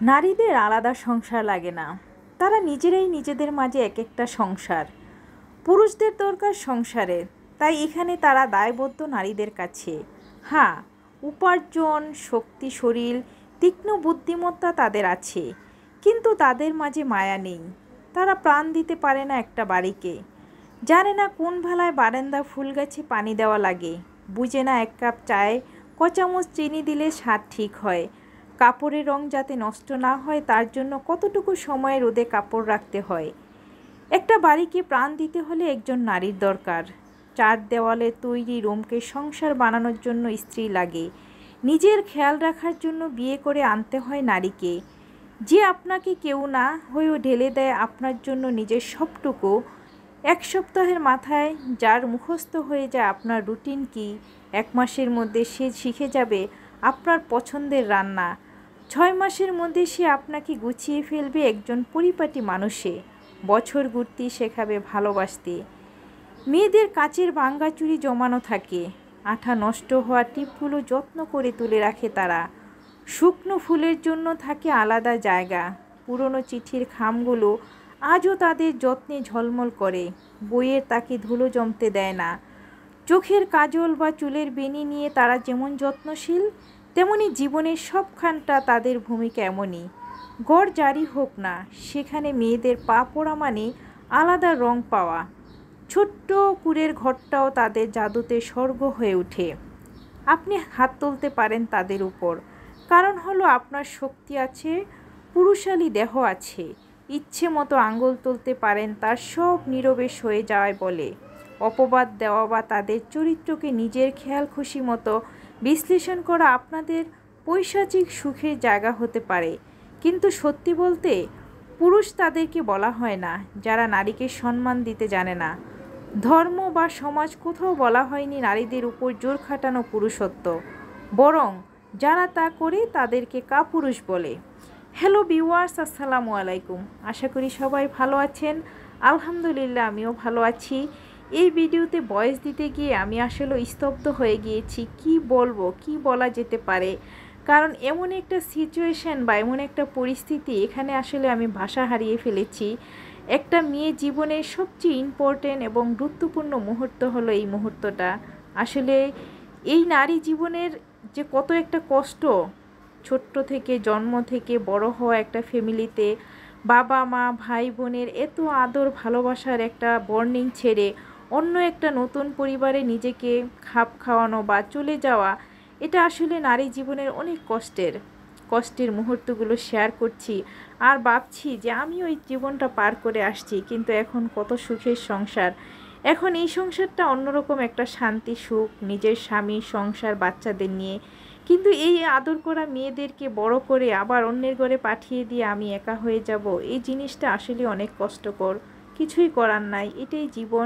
নারীদের আলাদা সংসার লাগে না, তারা নিজেরাই নিজেদের মাঝে এক একটা সংসার। পুরুষদের দরকার সংসারে, তাই এখানে তারা দায়বদ্ধ নারীদের কাছে। হ্যাঁ, উপার্জন, শক্তি, শরীর, তীক্ষ্ণ বুদ্ধিমত্তা তাদের আছে, কিন্তু তাদের মাঝে মায়া নেই। তারা প্রাণ দিতে পারে না একটা বাড়িকে, জানে না কোন ভালায় বারান্দা ফুল গাছে পানি দেওয়া লাগে, বুঝে না এক কাপ চায়ে ক চামচ চিনি দিলে স্বাদ ঠিক হয়, কাপড়ের রং যাতে নষ্ট না হয় তার জন্য কতটুকু সময় রোদে কাপড় রাখতে হয়। একটা বাড়িকে প্রাণ দিতে হলে একজন নারীর দরকার। চার দেওয়ালে তৈরি রুমকে সংসার বানানোর জন্য স্ত্রী লাগে। নিজের খেয়াল রাখার জন্য বিয়ে করে আনতে হয় নারীকে, যে আপনাকে কেউ না হয়েও ঢেলে দেয় আপনার জন্য নিজের সবটুকু। এক সপ্তাহের মাথায় যার মুখস্থ হয়ে যায় আপনার রুটিন কি, এক মাসের মধ্যে সে শিখে যাবে আপনার পছন্দের রান্না, 6 মাসের মধ্যে সে আপনাকে গুছিয়ে ফেলবে একজন পরিপাটি মানুষে, বছর ঘুরতে শেখাবে ভালোবাসতে। মেয়েদের কাচের ভাঙ্গাচুরি জমানো থাকে, আঠা নষ্ট হওয়া টিপগুলো যত্ন করে তুলে রাখে তারা। শুকনো ফুলের জন্য থাকে আলাদা জায়গা, পুরনো চিঠির খামগুলো আজও তাদের যত্নে ঝলমল করে, বইয়ের তাকে ধুলো জমতে দেয় না। চোখের কাজল বা চুলের বেনি নিয়ে তারা যেমন যত্নশীল, তেমনি জীবনের সবখানটা তাদের ভূমিকা এমনই। গড় জারি হোক না, সেখানে মেয়েদের পা পড়া মানে আলাদা রং পাওয়া। ছোট্ট কুঁড়ের ঘরটাও তাদের জাদুতে স্বর্গ হয়ে ওঠে। আপনি হাত তুলতে পারেন তাদের উপর, কারণ হলো আপনার শক্তি আছে, পুরুষালী দেহ আছে। ইচ্ছে মতো আঙুল তুলতে পারেন তার সব নীরবে সয়ে যাওয়ায় বলে। অপবাদ দেওয়া বা তাদের চরিত্রকে নিজের খেয়াল খুশি মতো বিশ্লেষণ করা আপনাদের পৈশাচিক সুখের জায়গা হতে পারে, কিন্তু সত্যি বলতে পুরুষ তাদেরকে বলা হয় না যারা নারীকে সম্মান দিতে জানে না। ধর্ম বা সমাজ কোথাও বলা হয়নি নারীদের উপর জোর খাটানো পুরুষত্ব, বরং যারা তা করে তাদেরকে কাপুরুষ বলে। হ্যালো ভিউয়ার্স, আসসালামু আলাইকুম। আশা করি সবাই ভালো আছেন। আলহামদুলিল্লাহ, আমিও ভালো আছি। এই ভিডিওতে ভয়েস দিতে গিয়ে আমি আসলে স্তব্ধ হয়ে গিয়েছি। কি বলবো, কি বলা যেতে পারে, কারণ এমন একটা সিচুয়েশন বা এমন একটা পরিস্থিতি, এখানে আসলে আমি ভাষা হারিয়ে ফেলেছি। একটা মেয়ে জীবনের সবচেয়ে ইম্পর্টেন্ট এবং গুরুত্বপূর্ণ মুহূর্ত হলো এই মুহূর্তটা। আসলে এই নারী জীবনের যে কত একটা কষ্ট, ছোট্ট থেকে জন্ম থেকে বড় হওয়া একটা ফ্যামিলিতে বাবা মা ভাই বোনের এত আদর ভালোবাসার একটা বর্নিং ছেড়ে অন্য একটা নতুন পরিবারে নিজেকে খাপ খাওয়ানো বা চলে যাওয়া, এটা আসলে নারী জীবনের অনেক কষ্টের মুহূর্তগুলো শেয়ার করছি আর ভাবছি যে আমি ওই জীবনটা পার করে আসছি, কিন্তু এখন কত সুখের সংসার। এখন এই সংসারটা অন্যরকম একটা শান্তি সুখ, নিজের স্বামী সংসার বাচ্চাদের নিয়ে। কিন্তু এই আদর করা মেয়েদেরকে বড় করে আবার অন্যের ঘরে পাঠিয়ে দিয়ে আমি একা হয়ে যাব, এই জিনিসটা আসলে অনেক কষ্টকর। কিছুই করার নাই, এটাই জীবন।